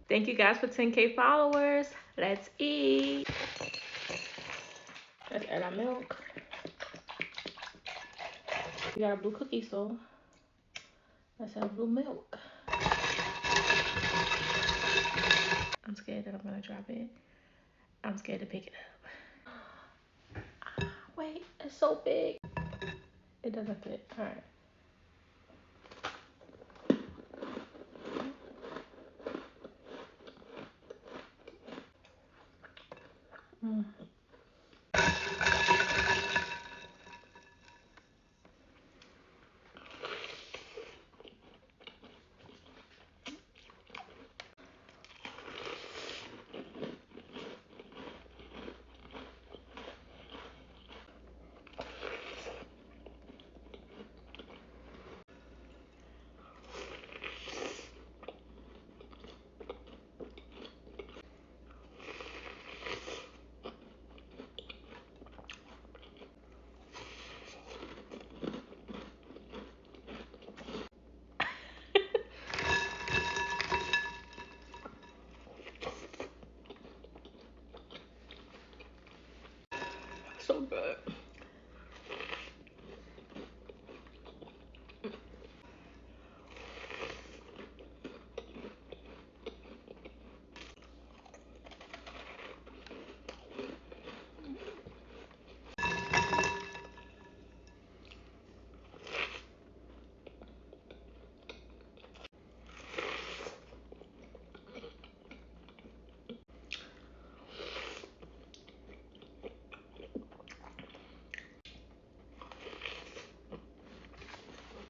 Thank you guys for 10K followers. Let's eat. Let's add our milk. We got a blue cookie, so let's add blue milk. I'm scared that I'm gonna drop it. I'm scared to pick it up. Wait, it's so big. It doesn't fit. All right. Mm.